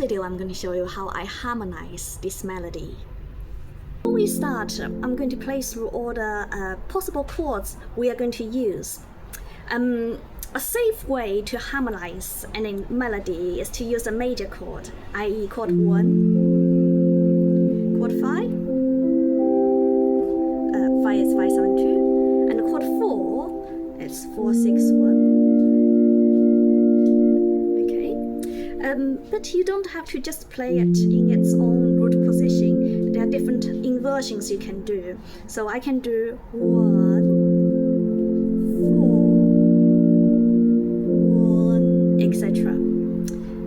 video, I'm going to show you how I harmonize this melody. Before we start, I'm going to play through all the possible chords we are going to use. A safe way to harmonize any melody is to use a major chord, i.e. chord 1, chord 5, 5 is 5, 7, 2, and chord 4 is 4, 6, 1. But you don't have to just play it in its own root position. There are different inversions you can do. So I can do 1, 4, 1, etc.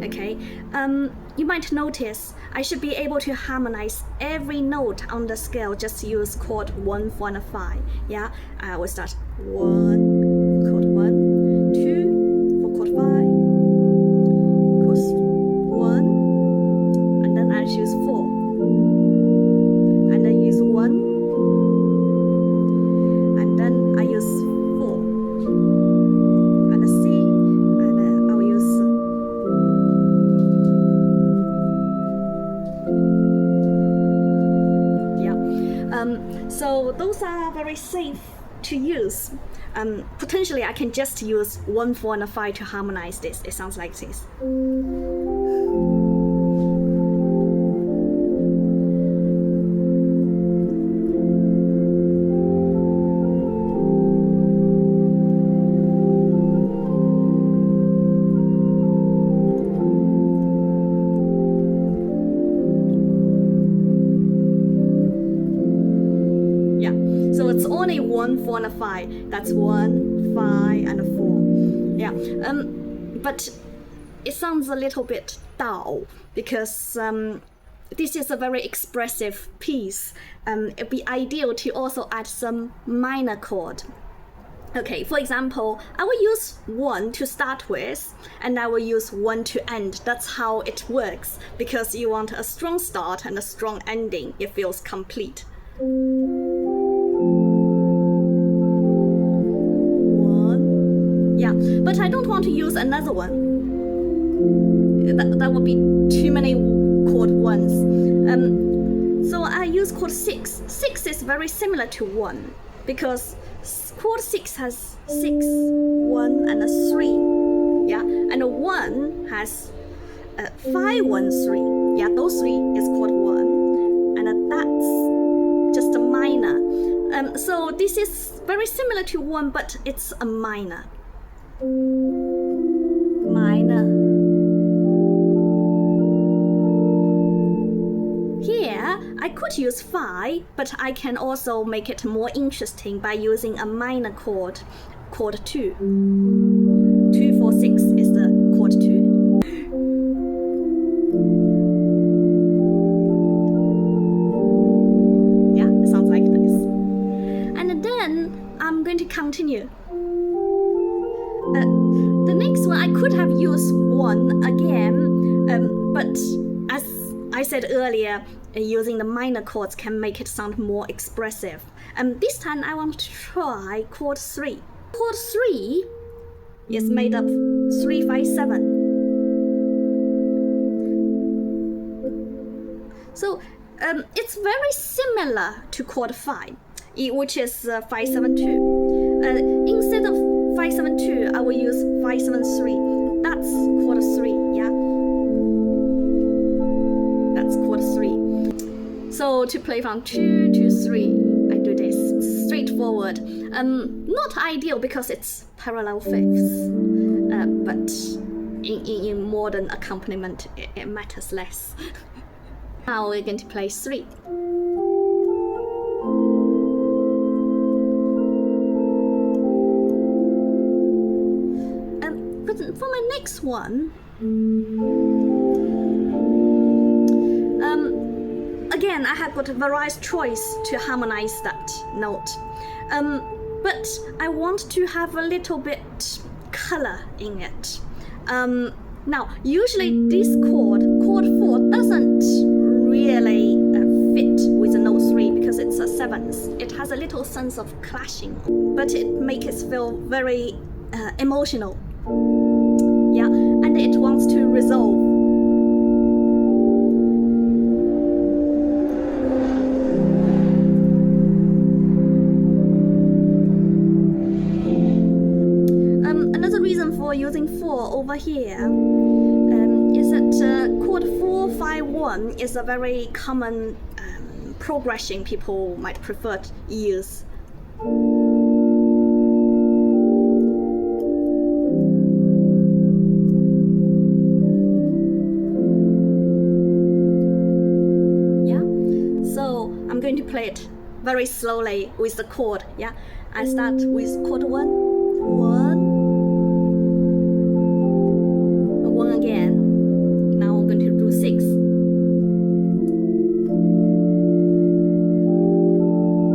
Okay. You might notice I should be able to harmonize every note on the scale. Just use chord 1, 4, and 5. Yeah. I will start 1 for chord 1, 2 for chord 5. 1, and then I choose 4, and then use 1, and then I use 4, and a C, and I'll use so those are very safe to use. Potentially I can just use 1, 4, and 5 to harmonize this. It sounds like this. So it's only 1, 4, and a 5. That's 1, 5, and a 4. Yeah. But it sounds a little bit dull because this is a very expressive piece. It'd be ideal to also add some minor chord. Okay, for example, I will use 1 to start with, and I will use 1 to end. That's how it works, because you want a strong start and a strong ending. It feels complete. Yeah, but I don't want to use another one. That would be too many chord 1s. So I use chord 6. 6 is very similar to 1 because chord 6 has 6, 1, and a 3. Yeah, and a 1 has 5, 1, 3. Yeah, those 3 is chord 1, and that's just a minor. So this is very similar to 1, but it's a minor. Minor. Here, I could use 5, but I can also make it more interesting by using a minor chord, chord 2. 2, 4, 6 is the chord 2. Yeah, it sounds like this. And then I'm going to continue. The next one, I could have used 1 again, but as I said earlier, using the minor chords can make it sound more expressive. This time I want to try chord 3. Chord 3 is made up 3, 5, 7. So it's very similar to chord 5, which is 5, 7, 2. Instead of 5, 7, 2, I will use 5, 7, 3. That's chord 3, yeah? That's chord 3. So to play from 2 to 3, I do this straightforward. Not ideal because it's parallel fifths, but in modern accompaniment, it matters less. Now we're going to play 3. For my next one, again, I have got a various choice to harmonize that note, but I want to have a little bit color in it. Now, usually this chord 4, doesn't really fit with the note 3 because it's a 7th. It has a little sense of clashing, but it makes it feel very emotional. Yeah, and it wants to resolve. over here is that chord 4-5-1 is a very common progression people might prefer to use. Yeah, so I'm going to play it very slowly with the chord. Yeah, I start with chord 1, 1 again. Now I'm going to do 6.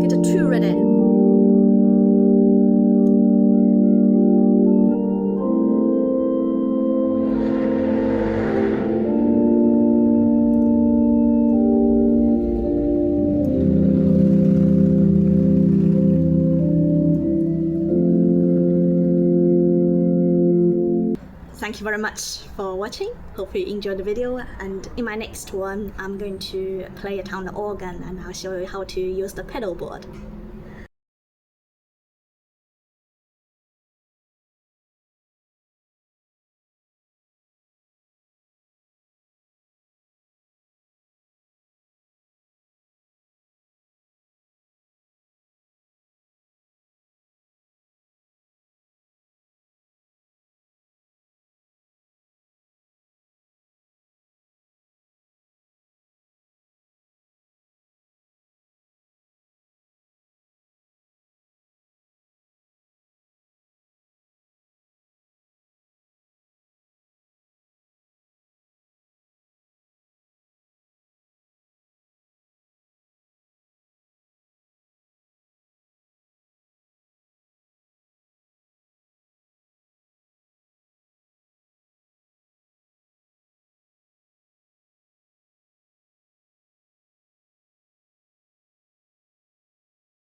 Get a 2 ready. Thank you very much for watching. Hope you enjoyed the video, and in my next one I'm going to play it on the organ and I'll show you how to use the pedal board.